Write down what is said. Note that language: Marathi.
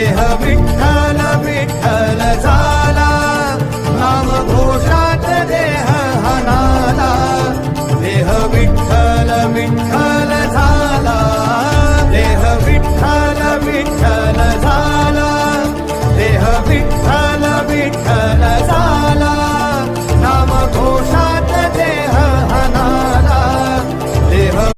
देह विठ्ठल विठ्ठल झाला, नाम घोषात देह हनाला. देह विठ्ठल विठ्ठल झाला, देह विठ्ठल विठ्ठल झाला, देह विठ्ठल विठ्ठल झाला, नाम घोषात देह हनाला. देह